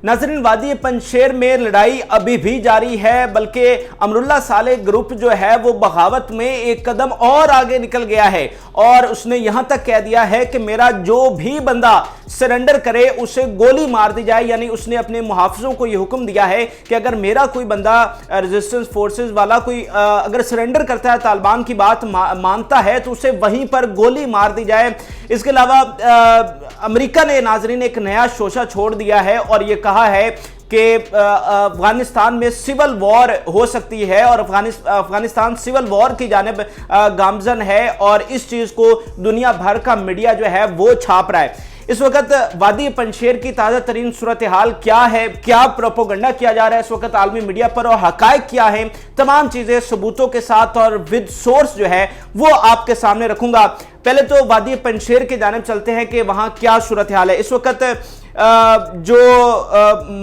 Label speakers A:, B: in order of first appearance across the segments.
A: नाज़रीन, वादी पंजशेर में लड़ाई अभी भी जारी है, बल्कि अमरुल्लाह साले ग्रुप जो है वो बगावत में एक कदम और आगे निकल गया है और उसने यहां तक कह दिया है कि मेरा जो भी बंदा सरेंडर करे उसे गोली मार दी जाए। यानी उसने अपने मुहाफिजों को यह हुक्म दिया है कि अगर मेरा कोई बंदा रेजिस्टेंस फोर्सेस वाला कोई अगर सरेंडर करता है, तालिबान की बात मानता है, तो उसे वहीं पर गोली मार दी जाए। इसके अलावा अमेरिका ने नाज़रीन एक नया शोशा छोड़ दिया है और यह कहा है कि अफगानिस्तान में सिविल वॉर हो सकती है और अफगानिस्तान सिविल वॉर की जानिब गामजन है और इस चीज को दुनिया भर का मीडिया जो है वो छाप रहा है। इस वक्त वादी पंजशेर की ताज़ा तरीन सूरत हाल क्या है, क्या प्रोपोगंडा किया जा रहा है इस वक्त आलमी मीडिया पर और हकायक क्या है, तमाम चीजें सबूतों के साथ और विद सोर्स जो है वो आपके सामने रखूंगा। पहले तो वादी पंजशेर की जानिब चलते हैं कि वहां क्या सूरत हाल है। इस वक्त जो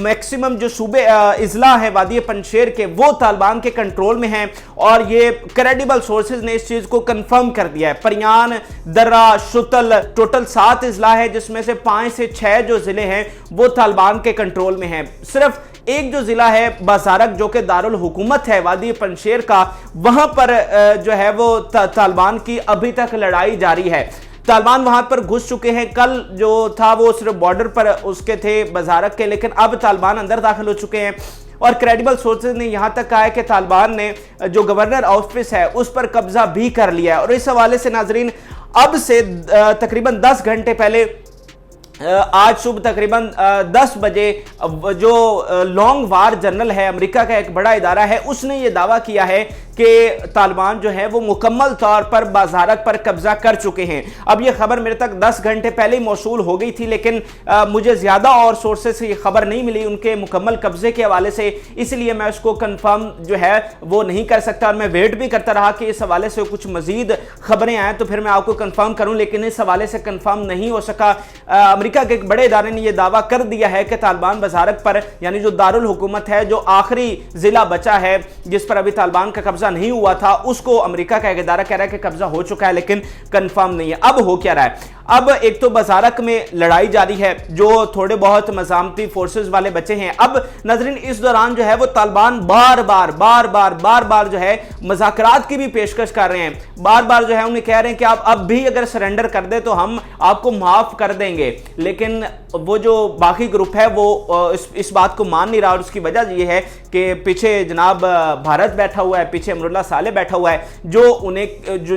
A: मैक्सिमम जो सूबे इजला है वादी पंजशेर के वो तालिबान के कंट्रोल में हैं और ये क्रेडिबल सोर्सेज ने इस चीज को कंफर्म कर दिया है। परियान, दर्रा, शुतल, टोटल 7 इजला है जिसमें से 5 से 6 जो जिले हैं वो तालिबान के कंट्रोल में हैं। सिर्फ एक जो जिला है बाजारक जो कि दारुल हुकूमत है वादी पंजशेर का, वहां पर जो है वो तालिबान की अभी तक लड़ाई जारी है। तालिबान वहां पर घुस चुके हैं। कल जो था वो सिर्फ बॉर्डर पर उसके थे बाजारक के, लेकिन अब तालिबान अंदर दाखिल हो चुके हैं और क्रेडिबल सोर्सेज ने यहां तक कहा है कि तालिबान ने जो गवर्नर ऑफिस है उस पर कब्जा भी कर लिया है। और इस हवाले से नाजरीन अब से तकरीबन 10 घंटे पहले आज सुबह तकरीबन 10 बजे जो लॉन्ग वार जर्नल है अमेरिका का एक बड़ा इदारा है, उसने ये दावा किया है कि तालिबान जो है वो मुकम्मल तौर पर बाजारक पर कब्जा कर चुके हैं। अब ये खबर मेरे तक 10 घंटे पहले ही मौसूल हो गई थी, लेकिन मुझे ज्यादा और सोर्सेज से ये खबर नहीं मिली उनके मुकम्मल कब्जे के हवाले से, इसलिए मैं उसको कंफर्म जो है वो नहीं कर सकता और मैं वेट भी करता रहा कि इस हवाले से कुछ मजीद खबरें आए तो फिर मैं आपको कंफर्म करूं, लेकिन इस हवाले से कंफर्म नहीं हो सका। अमेरिका के एक बड़े इदारे ने यह दावा कर दिया है कि तालिबान बाजारक पर, यानी जो दारुल हुकूमत है, जो आखिरी जिला बचा है जिस पर अभी तालिबान का कब्जा नहीं हुआ था, उसको अमेरिका का एक इदारा कह रहा है कि कब्जा हो चुका है, लेकिन कंफर्म नहीं है। अब हो क्या रहा है? अब एक तो बाजारक में लड़ाई जारी है, जो थोड़े बहुत मज़ामती फोर्सेस वाले बचे हैं। अब नाज़रीन इस दौरान जो है वो तालिबान बार बार जो है मुज़ाकरात की भी पेशकश कर रहे हैं। बार बार जो है उन्हें कह रहे हैं कि आप अब भी अगर सरेंडर कर दे तो हम आपको माफ कर देंगे, लेकिन वो जो बाकी ग्रुप है वो इस बात को मान नहीं रहा और उसकी वजह यह है कि पीछे जनाब भारत बैठा हुआ है, पीछे अमरुल्लाह साले बैठा हुआ है,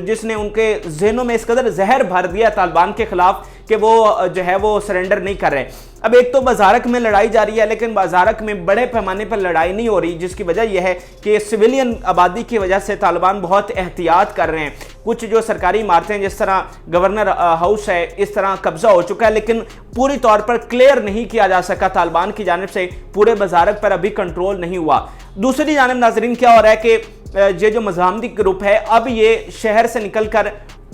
A: जिसने उनके जहनों में इस कदर जहर भर दिया तालिबान के खिलाफ कि वो जो है वो सरेंडर नहीं कर रहे। अब एक तो बाजारक में लड़ाई जारी है, लेकिन बाजारक में बड़े पैमाने पर लड़ाई नहीं हो रही, जिसकी वजह यह है कि सिविलियन आबादी की वजह से तालिबान बहुत एहतियात कर रहे हैं। कुछ जो सरकारी इमारतें जिस तरह गवर्नर हाउस है इस तरह कब्जा हो चुका है, लेकिन पूरी तौर पर क्लियर नहीं किया जा सका तालिबान की जानिब से, पूरे बाजारक पर अभी कंट्रोल नहीं हुआ। दूसरी जानिब नाजरीन क्या हो रहा है कि ये जो मज़ामती ग्रुप है अब ये शहर से निकलकर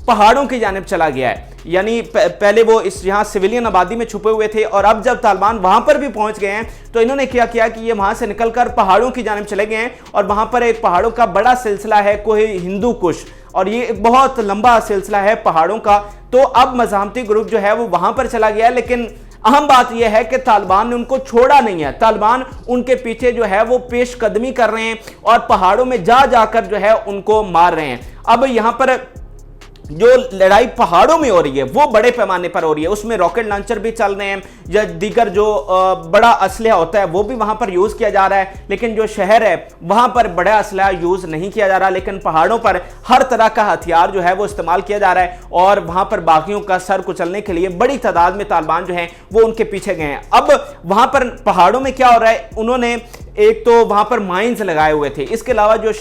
A: पहाड़ों की जानिब चला गया है। यानी पहले वो इस यहाँ सिविलियन आबादी में छुपे हुए थे और अब जब तालिबान वहां पर भी पहुंच गए हैं तो इन्होंने क्या किया कि ये वहां से निकलकर पहाड़ों की जानिब चले गए हैं और वहां पर एक पहाड़ों का बड़ा सिलसिला है कोहे हिंदू कुश, और ये एक बहुत लंबा सिलसिला है पहाड़ों का। तो अब मज़ामती ग्रुप जो है वो वहां पर चला गया है, लेकिन अहम बात यह है कि तालिबान ने उनको छोड़ा नहीं है। तालिबान उनके पीछे जो है वो पेशकदमी कर रहे हैं और पहाड़ों में जा जाकर जो है उनको मार रहे हैं। अब यहां पर जो लड़ाई पहाड़ों में हो रही है वो बड़े पैमाने पर हो रही है, उसमें रॉकेट लॉन्चर भी चल रहे हैं या दीगर जो बड़ा असलहा होता है वो भी वहां पर यूज किया जा रहा है, लेकिन जो शहर है वहां पर बड़ा असलहा यूज नहीं किया जा रहा, लेकिन पहाड़ों पर हर तरह का हथियार जो है वो इस्तेमाल किया जा रहा है और वहां पर बागियों का सर कुचलने के लिए बड़ी तादाद में तालिबान जो है वो उनके पीछे गए हैं। अब वहां पर पहाड़ों में क्या हो रहा है, उन्होंने एक तो वहां पर माइंस लगाए हुए थे, इसके अलावा जो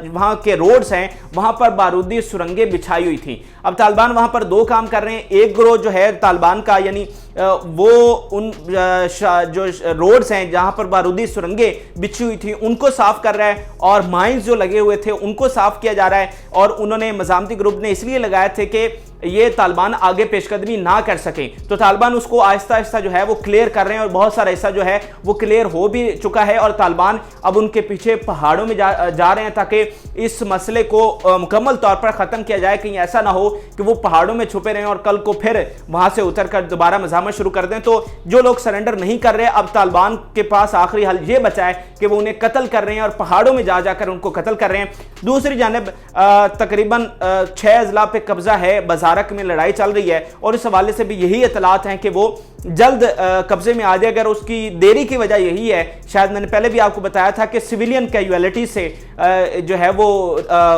A: वहां के रोड्स हैं वहां पर बारूदी सुरंगें बिछाई हुई थी। अब तालिबान वहां पर दो काम कर रहे हैं, एक ग्रोह जो है तालिबान का, यानी वो उन जो रोड्स हैं जहां पर बारूदी सुरंगें बिछी हुई थी उनको साफ कर रहा है और माइंस जो लगे हुए थे उनको साफ किया जा रहा है। और उन्होंने मज़ामती ग्रुप ने इसलिए लगाए थे कि ये तालिबान आगे पेशकदमी ना कर सकें। तो तालिबान उसको आहिस्ता आहिस्ता जो है वो क्लियर कर रहे हैं और बहुत सारा हिस्सा जो है वो क्लियर हो भी चुका है और तालिबान अब उनके पीछे पहाड़ों में जा रहे हैं ताकि इस मसले को मुकम्मल तौर पर ख़त्म किया जाए। कहीं ऐसा ना हो कि वो पहाड़ों में छुपे रहें और कल को फिर वहां से उतर कर दोबारा मज़ाहमत शुरू कर दें। तो जो लोग सरेंडर नहीं कर रहे, अब तालिबान के पास आखिरी हल ये बचा है कि वो उन्हें कत्ल कर रहे हैं और पहाड़ों में जाकर उनको कत्ल कर रहे हैं। दूसरी जानिब तकरीबन 6 अजला पे कब्जा है, बजारक में लड़ाई चल रही है और इस हवाले से भी यही इतलात हैं कि वो जल्द कब्जे में आ जाए। अगर उसकी देरी की वजह यही है, शायद मैंने पहले भी आपको बताया था कि सिविलियन कैजुअलिटी से जो है वो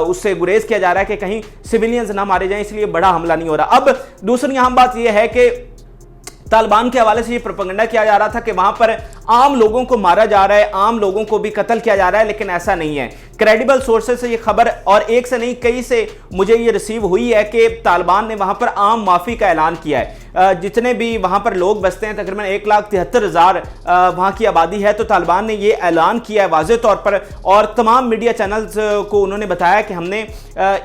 A: उससे गुरेज किया जा रहा है कि कहीं सिविलियंस ना मारे जाएं, इसलिए बड़ा हमला नहीं हो रहा। अब दूसरी अहम बात यह है कि तालिबान के हवाले से ये प्रोपेगेंडा किया जा रहा था कि वहां पर आम लोगों को मारा जा रहा है, आम लोगों को भी कत्ल किया जा रहा है, लेकिन ऐसा नहीं है। क्रेडिबल सोर्सेज से ये खबर, और एक से नहीं कई से मुझे ये रिसीव हुई है कि तालिबान ने वहां पर आम माफी का ऐलान किया है। जितने भी वहां पर लोग बसते हैं, तकरीबन 1,73,000 वहां की आबादी है, तो तालिबान ने ये ऐलान किया है वाज़े तौर पर और तमाम मीडिया चैनल्स को उन्होंने बताया कि हमने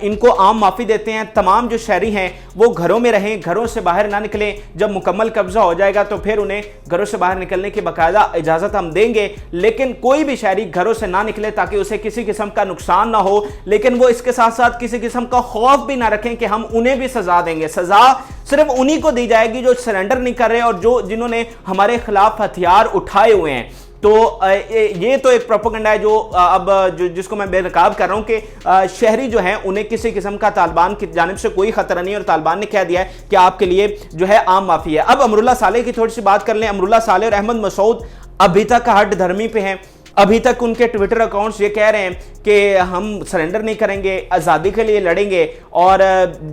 A: इनको आम माफी देते हैं, तमाम जो शहरी हैं वो घरों में रहें, घरों से बाहर ना निकलें। जब मुकम्मल कब्जा हो जाएगा तो फिर उन्हें घरों से बाहर निकलने की बाकायदा इजाजत हम देंगे, लेकिन कोई भी शहरी घरों से ना निकले ताकि उसे किसी किस्म का नुकसान ना हो। लेकिन वो इसके साथ साथ किसी किस्म का खौफ भी ना रखें कि हम उन्हें भी सजा देंगे। सजा सिर्फ उन्हीं को दी जाएगी जो सरेंडर नहीं कर रहे और जिन्होंने हमारे खिलाफ हथियार उठाए हुए हैं। तो ये तो एक प्रोपेगेंडा है जो अब जिसको मैं बेनकाब कर रहा हूं कि शहरी जो हैं उन्हें किसी किस्म का तालिबान की जानिब से कोई खतरा नहीं और तालिबान ने कह दिया है कि आपके लिए जो है आम माफी है। अब अमरुल्लाह सालेह की थोड़ी सी बात कर लें। अमरुल्लाह सालेह और अहमद मसूद अभी तक हट धर्मी पे हैं। अभी तक उनके ट्विटर अकाउंट्स ये कह रहे हैं कि हम सरेंडर नहीं करेंगे, आज़ादी के लिए लड़ेंगे और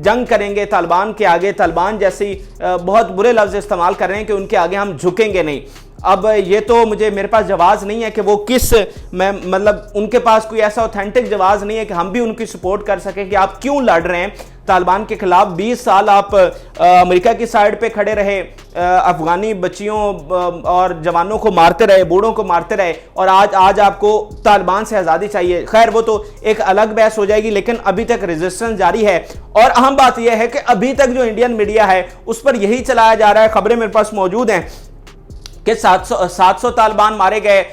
A: जंग करेंगे तालिबान के आगे। तालिबान जैसी बहुत बुरे लफ्ज़ इस्तेमाल कर रहे हैं कि उनके आगे हम झुकेंगे नहीं। अब ये तो मेरे पास जवाब नहीं है कि वो मतलब उनके पास कोई ऐसा ऑथेंटिक जवाब नहीं है कि हम भी उनकी सपोर्ट कर सकें कि आप क्यों लड़ रहे हैं तालिबान के खिलाफ। 20 साल आप अमेरिका की साइड पे खड़े रहे, अफगानी बच्चियों और जवानों को मारते रहे, बूढ़ों को मारते रहे और आज आपको तालिबान से आज़ादी चाहिए। खैर वो तो एक अलग बहस हो जाएगी, लेकिन अभी तक रेजिस्टेंस जारी है। और अहम बात यह है कि अभी तक जो इंडियन मीडिया है उस पर यही चलाया जा रहा है, खबरें मेरे पास मौजूद हैं कि 700 तालिबान मारे गए,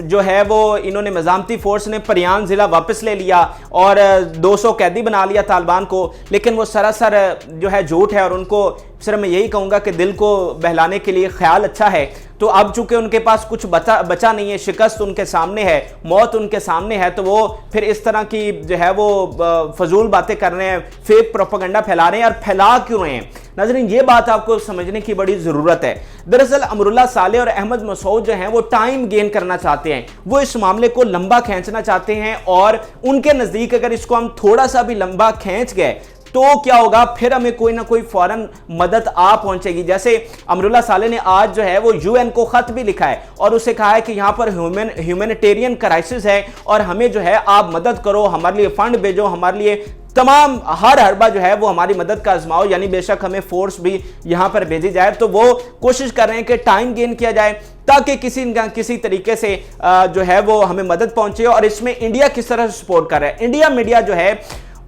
A: जो है वो इन्होंने मज़ामती फोर्स ने परियान ज़िला वापस ले लिया और 200 कैदी बना लिया तालिबान को। लेकिन वो सरासर जो है झूठ है और उनको सिर्फ मैं यही कहूँगा कि दिल को बहलाने के लिए ख्याल अच्छा है। तो अब चूंकि उनके पास कुछ बचा नहीं है, शिकस्त उनके सामने है, मौत उनके सामने है, तो वो फिर इस तरह की जो है वो फजूल बातें कर रहे हैं, फेक प्रोपेगेंडा फैला रहे हैं। और फैला क्यों रहे हैं नाज़रीन, ये बात आपको समझने की बड़ी ज़रूरत है। दरअसल अमरुल्लाह सालेह और अहमद मसूद जो हैं वो टाइम गेन करना चाहते हैं, वो इस मामले को लंबा खींचना चाहते हैं और उनके नज़दीक अगर इसको हम थोड़ा सा भी लंबा खींच गए तो क्या होगा, फिर हमें कोई ना कोई फौरन मदद आ पहुंचेगी। जैसे अमरुल्लाह सालेह ने आज जो है वो यूएन को खत भी लिखा है और उसे कहा है कि यहाँ पर ह्यूमैनिटेरियन क्राइसिस है और हमें जो है आप मदद करो, हमारे लिए फंड भेजो, हमारे लिए तमाम हर हरबा जो है वो हमारी मदद का आजमाओ, यानी बेशक हमें फोर्स भी यहाँ पर भेजी जाए। तो वो कोशिश कर रहे हैं कि टाइम गेन किया जाए ताकि किसी तरीके से जो है वो हमें मदद पहुंचे। और इसमें इंडिया किस तरह से सपोर्ट कर रहा है, इंडिया मीडिया जो है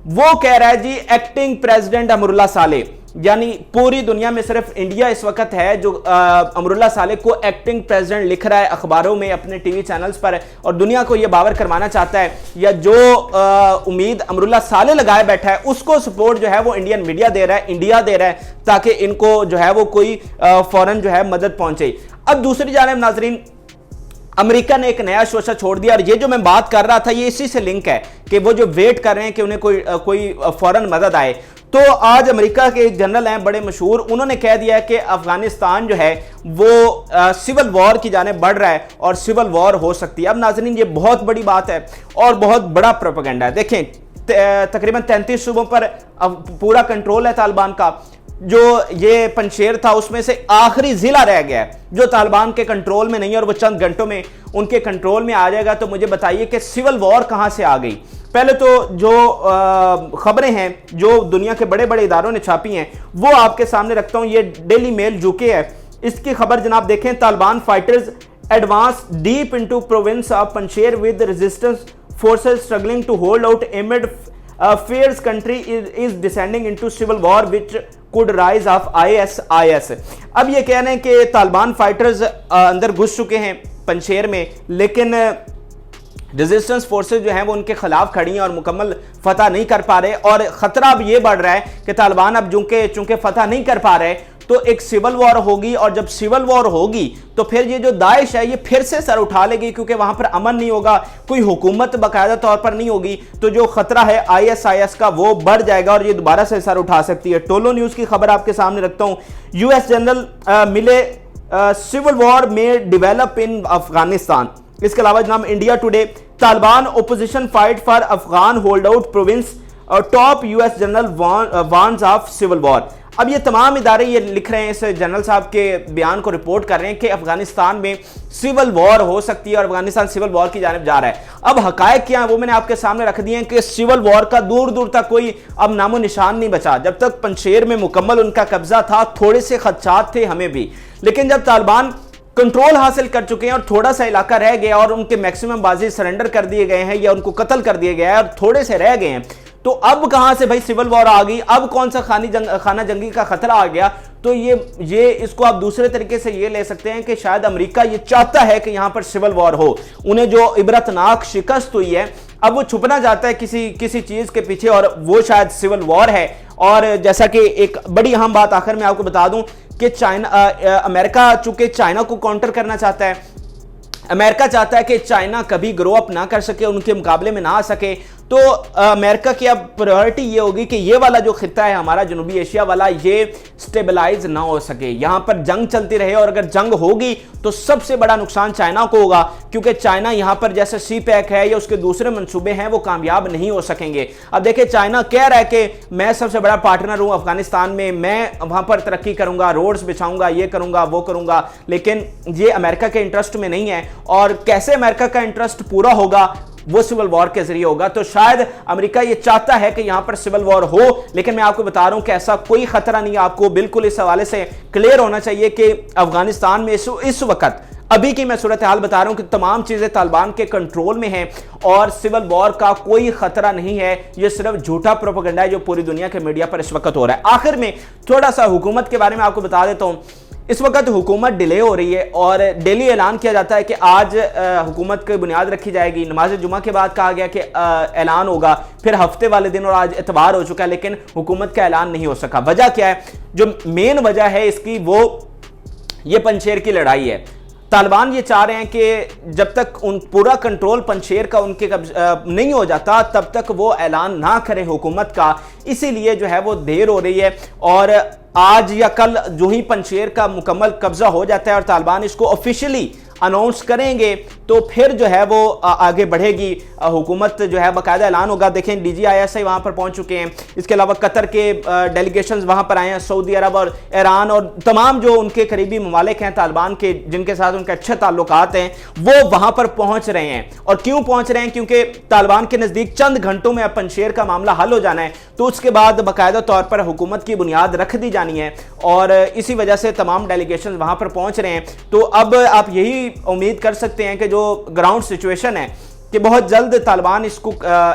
A: वो कह रहा है जी एक्टिंग प्रेसिडेंट अमरुल्लाह सालेह, यानी पूरी दुनिया में सिर्फ इंडिया इस वक्त है जो अमरुल्लाह सालेह को एक्टिंग प्रेसिडेंट लिख रहा है अखबारों में, अपने टीवी चैनल्स पर, और दुनिया को यह बावर करवाना चाहता है या जो उम्मीद अमरुल्लाह सालेह लगाए बैठा है उसको सपोर्ट जो है वो इंडियन मीडिया दे रहा है, इंडिया दे रहा है, ताकि इनको जो है वो कोई फौरन जो है मदद पहुंचे। अब दूसरी जानिब नाजरीन, अमेरिका ने एक नया शोशा छोड़ दिया और ये जो मैं बात कर रहा था ये इसी से लिंक है कि वो जो वेट कर रहे हैं कि उन्हें कोई फौरन मदद आए। तो आज अमेरिका के एक जनरल हैं बड़े मशहूर, उन्होंने कह दिया है कि अफगानिस्तान जो है वो सिविल वॉर की जाने बढ़ रहा है और सिविल वॉर हो सकती है। अब नाज़रीन ये बहुत बड़ी बात है और बहुत बड़ा प्रोपेगेंडा है। देखें तकरीबन 33 सूबों पर पूरा कंट्रोल है तालिबान का। जो ये पंशेर था उसमें से आखिरी जिला रह गया है जो तालिबान के कंट्रोल में नहीं है और वो चंद घंटों में उनके कंट्रोल में आ जाएगा। तो मुझे बताइए कि सिविल वॉर कहां से आ गई। पहले तो जो खबरें हैं जो दुनिया के बड़े बड़े इदारों ने छापी हैं वो आपके सामने रखता हूं। ये डेली मेल यूके है, इसकी खबर जनाब देखें, Taliban fighters advance deep into province of Panjshir with resistance forces struggling to hold out amid fears country is descending into civil war which could rise of ISIS। अब ये कह रहे हैं कि तालिबान फाइटर्स अंदर घुस चुके हैं पंशेर में, लेकिन रेजिस्टेंस फोर्सेज जो हैं वो उनके खिलाफ खड़ी हैं और मुकम्मल फतह नहीं कर पा रहे। और खतरा अब ये बढ़ रहा है कि तालिबान अब चूंकि फतह नहीं कर पा रहे तो एक सिविल वॉर होगी, और जब सिविल वॉर होगी तो फिर ये जो दाइश है ये फिर से सर उठा लेगी, क्योंकि वहां पर अमन नहीं होगा, कोई हुकूमत बाकायदा तौर पर नहीं होगी, तो जो खतरा है ISIS का वो बढ़ जाएगा और ये दोबारा से सर उठा सकती है। टोलो न्यूज की खबर आपके सामने रखता हूं। US जनरल मिले सिविल वॉर में डेवलप इन अफगानिस्तान। इसके अलावा जनाब India today, Taliban opposition fight for Afghan hold out province, top US general warns of civil war. अब ये तमाम इदारे ये लिख रहे हैं, इस जनरल साहब के बयान को रिपोर्ट कर रहे हैं कि अफगानिस्तान में सिविल वॉर हो सकती है और अफगानिस्तान सिविल वॉर की जानिब जा रहा है। अब हकायक क्या है वो मैंने आपके सामने रख दिए हैं कि सिविल वॉर का दूर दूर तक कोई अब नामो निशान नहीं बचा। जब तक पंशेर में मुकम्मल उनका कब्जा था, थोड़े से खदशात थे हमें भी, लेकिन जब तालिबान कंट्रोल हासिल कर चुके हैं और थोड़ा सा इलाका रह गया और उनके मैक्सिमम बाजी सरेंडर कर दिए गए हैं या उनको कत्ल कर दिया गया है और थोड़े से रह गए हैं, तो अब कहां से भाई सिविल वॉर आ गई, अब कौन सा खाना जंगी का खतरा आ गया। तो ये इसको आप दूसरे तरीके से ये ले सकते हैं कि शायद अमेरिका ये चाहता है कि यहां पर सिविल वॉर हो। उन्हें जो इबरतनाक शिकस्त हुई है अब वो छुपना चाहता है किसी चीज के पीछे, और वो शायद सिविल वॉर है। और जैसा कि एक बड़ी अहम बात आखिर में आपको बता दूं कि अमेरिका चूंकि चाइना को काउंटर करना चाहता है, अमेरिका चाहता है कि चाइना कभी ग्रो अप ना कर सके, उनके मुकाबले में ना आ सके, तो अमेरिका की अब प्रायोरिटी ये होगी कि ये वाला जो खित्ता है हमारा जनूबी एशिया वाला, ये स्टेबलाइज ना हो सके, यहां पर जंग चलती रहे, और अगर जंग होगी तो सबसे बड़ा नुकसान चाइना को होगा, क्योंकि चाइना यहां पर जैसे CPEC है या उसके दूसरे मंसूबे हैं वो कामयाब नहीं हो सकेंगे। अब देखिए चाइना कह रहा है कि मैं सबसे बड़ा पार्टनर हूं अफगानिस्तान में, मैं वहां पर तरक्की करूंगा, रोड्स बिछाऊंगा, ये करूंगा वो करूंगा, लेकिन ये अमेरिका के इंटरेस्ट में नहीं है। और कैसे अमेरिका का इंटरेस्ट पूरा होगा, वो सिविल वॉर के जरिए होगा। तो शायद अमेरिका ये चाहता है कि यहां पर सिविल वॉर हो, लेकिन मैं आपको बता रहा हूं कि ऐसा कोई खतरा नहीं है। आपको बिल्कुल इस हवाले से क्लियर होना चाहिए कि अफगानिस्तान में इस वक्त अभी की मैं सूरत हाल बता रहा हूं कि तमाम चीजें तालिबान के कंट्रोल में हैं और सिविल वॉर का कोई खतरा नहीं है। यह सिर्फ झूठा प्रोपेगेंडा है जो पूरी दुनिया के मीडिया पर इस वक्त हो रहा है। आखिर में थोड़ा सा हुकूमत के बारे में आपको बता देता हूं। इस वक्त हुकूमत डिले हो रही है और डेली ऐलान किया जाता है कि आज हुकूमत की बुनियाद रखी जाएगी। नमाज जुमा के बाद कहा गया कि ऐलान होगा, फिर हफ्ते वाले दिन और आज इतवार हो चुका है, लेकिन हुकूमत का ऐलान नहीं हो सका। वजह क्या है? जो मेन वजह है इसकी वो ये पंशेर की लड़ाई है। तालिबान ये चाह रहे हैं कि जब तक पूरा कंट्रोल पंशेर का उनके नहीं हो जाता तब तक वो ऐलान ना करें हुकूमत का, इसीलिए जो है वो देर हो रही है। और आज या कल जो ही पंशेर का मुकम्मल कब्जा हो जाता है और तालिबान इसको ऑफिशियली अनाउंस करेंगे तो फिर जो है वो आगे बढ़ेगी हुकूमत, जो है बाकायदा ऐलान होगा। देखें DGISI वहाँ पर पहुँच चुके हैं, इसके अलावा कतर के डेलीगेशंस वहाँ पर आए हैं, सऊदी अरब और ईरान और तमाम जो उनके करीबी ममालिक हैं तालिबान के, जिनके साथ उनके अच्छे ताल्लुकात हैं, वो वहाँ पर पहुँच रहे हैं। और क्यों पहुँच रहे हैं? क्योंकि तालिबान के नज़दीक चंद घंटों में अब पंशेर का मामला हल हो जाना है, तो उसके बाद बाकायदा तौर पर हुकूमत की बुनियाद रख दी जानी है और इसी वजह से तमाम डेलीगेशन वहाँ पर पहुँच रहे हैं। तो अब आप यही उम्मीद कर सकते हैं कि जो ग्राउंड सिचुएशन है कि बहुत जल्द तालिबान इसको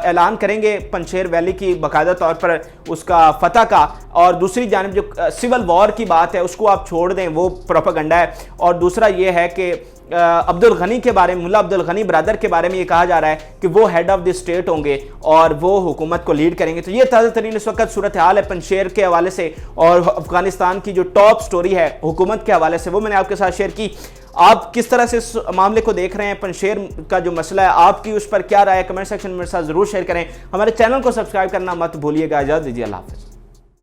A: ऐलान करेंगे पंशेर वैली की बाकायदा तौर पर उसका फतह का। और दूसरी जानिब जो सिविल वॉर की बात है उसको आप छोड़ दें, वो प्रोपेगेंडा है। और दूसरा ये है कि अब्दुल गनी के बारे में, मुल्ला अब्दुल गनी ब्रदर के बारे में ये कहा जा रहा है कि वो हेड ऑफ द स्टेट होंगे और वो हुकूमत को लीड करेंगे। तो ये ताज़ा तरीन इस वक्त सूरत हाल है पंशेर के हवाले से और अफगानिस्तान की जो टॉप स्टोरी है हुकूमत के हवाले से, वो मैंने आपके साथ शेयर की। आप किस तरह से इस मामले को देख रहे हैं? पंशेर का जो मसला है आपकी उस पर क्या राय है? कमेंट सेक्शन में मेरे साथ जरूर शेयर करें। हमारे चैनल को सब्सक्राइब करना मत भूलिएगा। इजाज़त दीजिए, अल्लाह हाफ़िज़।